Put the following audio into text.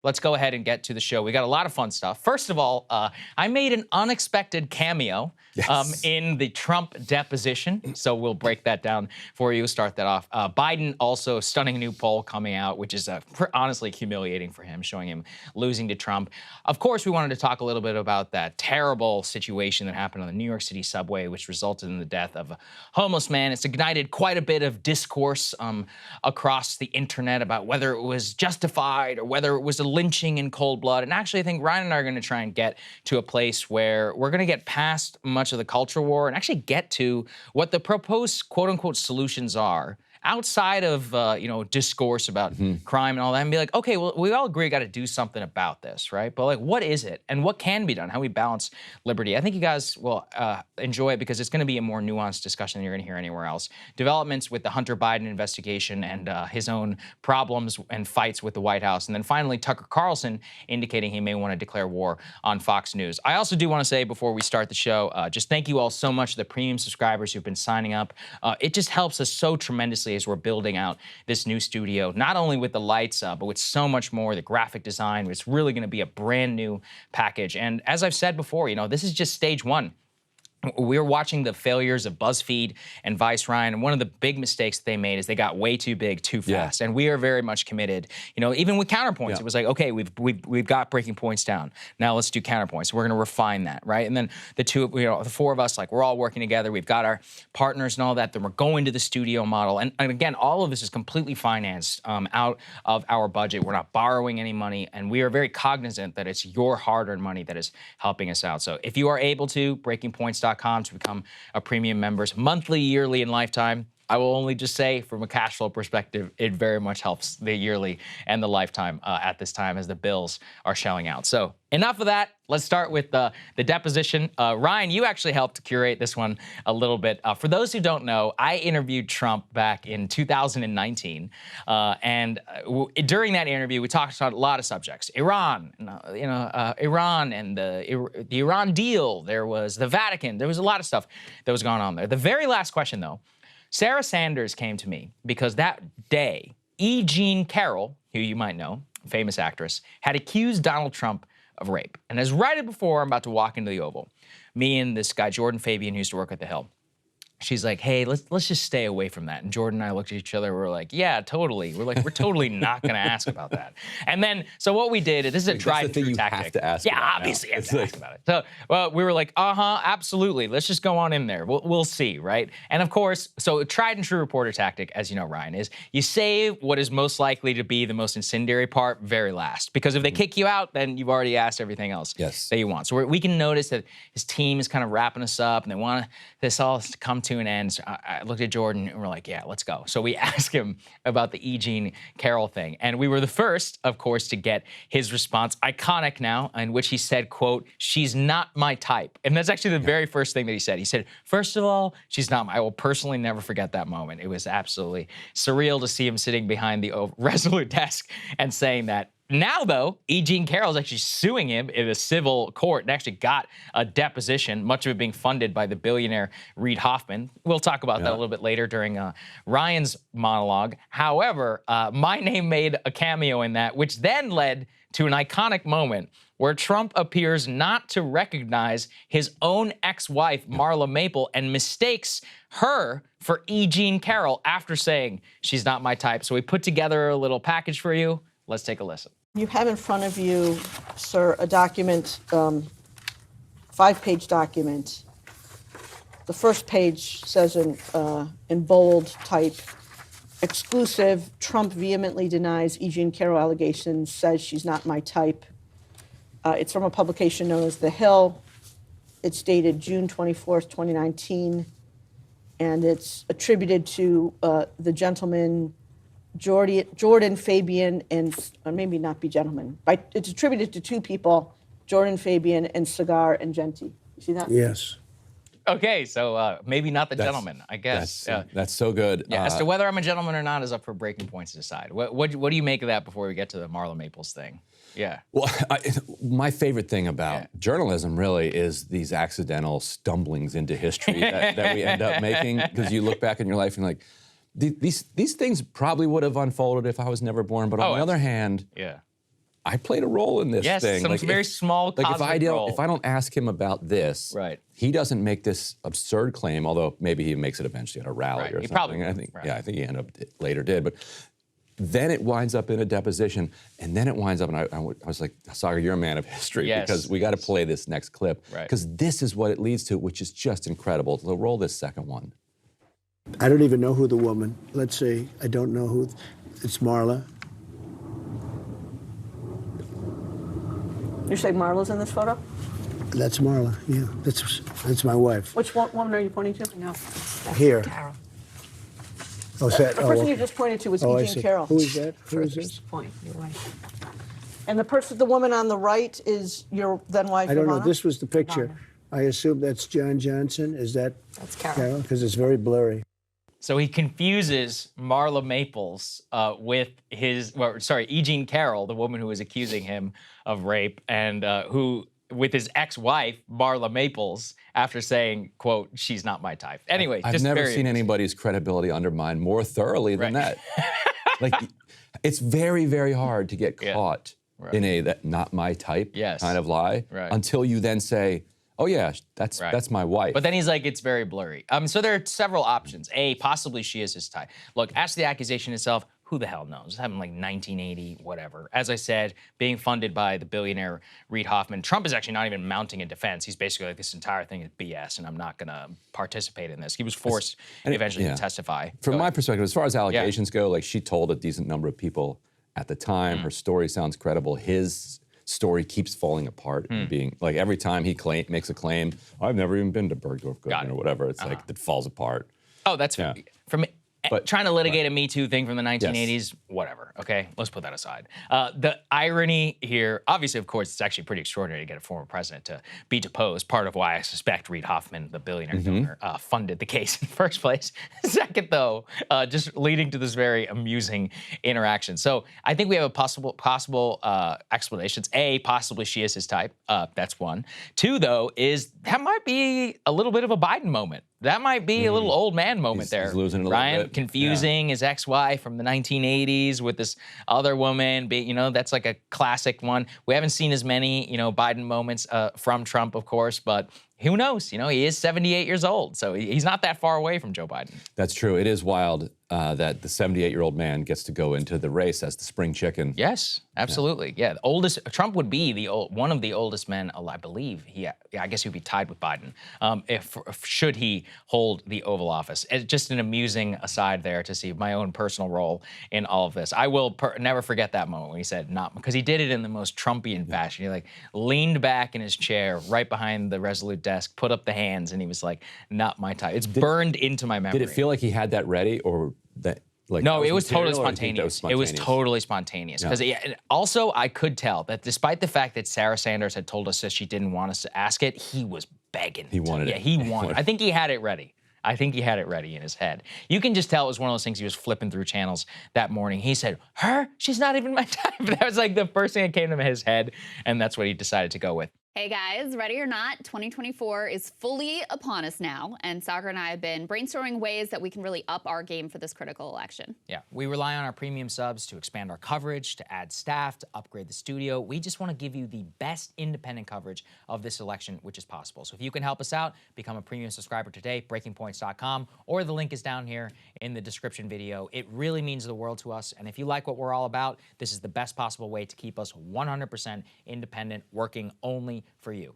let's go ahead and get to the show. We got a lot of fun stuff. First of all, I made an unexpected cameo in the Trump deposition, so we'll break that down for you, start that off. Biden also, stunning new poll coming out, which is honestly humiliating for him, showing him losing to Trump. Of course, we wanted to talk a little bit about that terrible situation that happened on the New York City subway, which resulted in the death of a homeless man. It's ignited quite a bit of discourse across the internet about whether it was justified or whether it was a lynching in cold blood. And actually, I think Ryan and I are going to try and get to a place where we're going to get past much of the culture war and actually get to what the proposed quote-unquote solutions are outside of, discourse about crime and all that, and be like, okay, well, we all agree got to do something about this, right? But like, what is it? And what can be done? How we balance liberty? I think you guys will enjoy it because it's going to be a more nuanced discussion than you're going to hear anywhere else. Developments with the Hunter Biden investigation and his own problems and fights with the White House. And then finally, Tucker Carlson indicating he may want to declare war on Fox News. I also do want to say before we start the show, just thank you all so much to the premium subscribers who've been signing up. It just helps us so tremendously as we're building out this new studio, not only with the lights, but with so much more, the graphic design. It's really going to be a brand new package. And as I've said before, this is just stage one. We're watching the failures of BuzzFeed and Vice, Ryan, and one of the big mistakes they made is they got way too big too fast. And we are very much committed. Even with counterpoints, it was like, okay, we've got breaking points down. Now let's do counterpoints. We're going to refine that, right? And then the four of us, like we're all working together. We've got our partners and all that. Then we're going to the studio model. And again, all of this is completely financed out of our budget. We're not borrowing any money, and we are very cognizant that it's your hard-earned money that is helping us out. So if you are able to, breakingpoints.com to become a premium members, monthly, yearly, and lifetime. I will only just say, from a cash flow perspective, it very much helps the yearly and the lifetime at this time as the bills are shelling out. So enough of that. Let's start with the deposition. Ryan, you actually helped curate this one a little bit. For those who don't know, I interviewed Trump back in 2019, and during that interview, we talked about a lot of subjects: Iran, Iran and the Iran deal. There was the Vatican. There was a lot of stuff that was going on there. The very last question, though. Sarah Sanders came to me because that day, E. Jean Carroll, who you might know, famous actress, had accused Donald Trump of rape. And as right before I'm about to walk into the Oval, me and this guy, Jordan Fabian, who used to work at The Hill, she's like, hey, let's just stay away from that. And Jordan and I looked at each other. We're like, yeah, totally. We're totally not going to ask about that. And then, so what we did, this is a tried-and-true tactic. Have to ask yeah, obviously, you have to ask about it. So, well, we were like, absolutely. Let's just go on in there. We'll see, right? And of course, so a tried-and-true reporter tactic, as you know, Ryan, is you save what is most likely to be the most incendiary part very last. Because if they kick you out, then you've already asked everything else that you want. So we can notice that his team is kind of wrapping us up, and they want this all to come to an end. So I looked at Jordan and we're like, yeah, let's go. So we asked him about the E. Jean Carroll thing. And we were the first, of course, to get his response, iconic now, in which he said, quote, she's not my type. And that's actually the very first thing that he said. He said, first of all, she's not I will personally never forget that moment. It was absolutely surreal to see him sitting behind the Resolute desk and saying that. Now, though, E. Jean Carroll is actually suing him in a civil court and actually got a deposition, much of it being funded by the billionaire Reid Hoffman. We'll talk about that a little bit later during Ryan's monologue. However, my name made a cameo in that, which then led to an iconic moment where Trump appears not to recognize his own ex-wife, Marla Maple, and mistakes her for E. Jean Carroll after saying, she's not my type. So we put together a little package for you. Let's take a listen. You have in front of you, sir, a document, 5-page document. The first page says in bold type, exclusive, Trump vehemently denies E. Jean Carroll allegations, says she's not my type. It's from a publication known as The Hill. It's dated June 24th, 2019, and it's attributed to the gentleman Jordan Fabian and, or maybe not be gentlemen, but it's attributed to two people, Jordan Fabian and Saagar and Ryan. You see that? Yes. Okay, so maybe not the gentleman, I guess. That's so good. Yeah, as to whether I'm a gentleman or not is up for breaking points to decide. What do you make of that before we get to the Marla Maples thing? Yeah. Well, my favorite thing about journalism really is these accidental stumblings into history that we end up making, because you look back in your life and you're like, these things probably would have unfolded if I was never born. But on the other hand, I played a role in this Yes, thing. some very small Like cosmic role. if I don't ask him about this, Right. he doesn't make this absurd claim. Although maybe he makes it eventually at a rally Right, or he something. probably I will. think, Right. yeah, I think he later did. But then it winds up in a deposition, and then it winds up, and I was like, Saagar, you're a man of history, Yes. because we got to play this next clip, Right. because this is what it leads to, which is just incredible. So roll this second one. I don't even know who the woman. Let's see. I don't know who. It's Marla. You say Marla's in this photo? That's Marla. Yeah, that's my wife. Which woman are you pointing to? No. Here. Carroll. Oh, is that? The person you okay. just pointed to was Oh, I E. see. Jean Carroll. Who is that? Who is Furthest this? point, your wife. And the woman on the right is your then wife, I don't know. Ivana? This was the picture. Ivana. I assume that's John Johnson. Is that That's Carroll. Carol? Because it's very blurry. So he confuses Marla Maples with E. Jean Carroll, the woman who was accusing him of rape, and with his ex-wife, Marla Maples, after saying, quote, she's not my type. Anyway, I've just never very seen anybody's credibility undermined more thoroughly than Right. that. Like, it's very, very hard to get Yeah. caught Right. in that not my type Yes. kind of lie Right. until you then say, oh yeah, that's my wife. But then he's like, it's very blurry. So there are several options. A, possibly she is his type. Look, as to the accusation itself, who the hell knows? It happened like 1980, whatever. As I said, being funded by the billionaire Reid Hoffman. Trump is actually not even mounting a defense. He's basically like, this entire thing is BS, and I'm not going to participate in this. He was forced eventually to testify. From Go my ahead. perspective, as far as allegations go, like she told a decent number of people at the time. Her story sounds credible. His story keeps falling apart and being like every time he makes a claim, I've never even been to Bergdorf Got Goodman it. or whatever. It's like it falls apart. Oh, that's Yeah. from But- trying to litigate a Me Too thing from the 1980s, whatever. Okay, let's put that aside. The irony here, obviously, of course, it's actually pretty extraordinary to get a former president to be deposed. Part of why I suspect Reid Hoffman, the billionaire donor, funded the case in the first place. Second, though, just leading to this very amusing interaction. So I think we have a possible explanations. A, possibly she is his type. That's one. Two, though, is that might be a little bit of a Biden moment. That might be a little old man moment there. He's losing it a little Ryan, bit. confusing his ex-wife from the 1980s with this other woman. That's like a classic one. We haven't seen as many, Biden moments from Trump, of course, but who knows? He is 78 years old, so he's not that far away from Joe Biden. That's true. It is wild that the 78-year-old man gets to go into the race as the spring chicken. Yes, absolutely. Yeah, the oldest. Trump would be one of the oldest men alive. I believe. I guess he would be tied with Biden if should he hold the Oval Office. It's just an amusing aside there to see my own personal role in all of this. I will never forget that moment when he said not, because he did it in the most Trumpian fashion. He leaned back in his chair right behind the Resolute desk, put up the hands, and he was like, "Not my type." It's burned into my memory. Did it feel like he had that ready, or that? Like, No, that it was totally material, or you think that spontaneous. It was totally spontaneous. Because also, I could tell that despite the fact that Sarah Sanders had told us that she didn't want us to ask it, he was begging. He wanted it. Yeah, he wanted. I think he had it ready. I think he had it ready in his head. You can just tell it was one of those things he was flipping through channels that morning. He said, "Her? She's not even my type." That was like the first thing that came to his head, and that's what he decided to go with. Hey guys, ready or not, 2024 is fully upon us now, and Saagar and I have been brainstorming ways that we can really up our game for this critical election. Yeah, we rely on our premium subs to expand our coverage, to add staff, to upgrade the studio. We just want to give you the best independent coverage of this election, which is possible. So if you can help us out, become a premium subscriber today, breakingpoints.com, or the link is down here in the description video. It really means the world to us, and if you like what we're all about, this is the best possible way to keep us 100% independent, working only for you.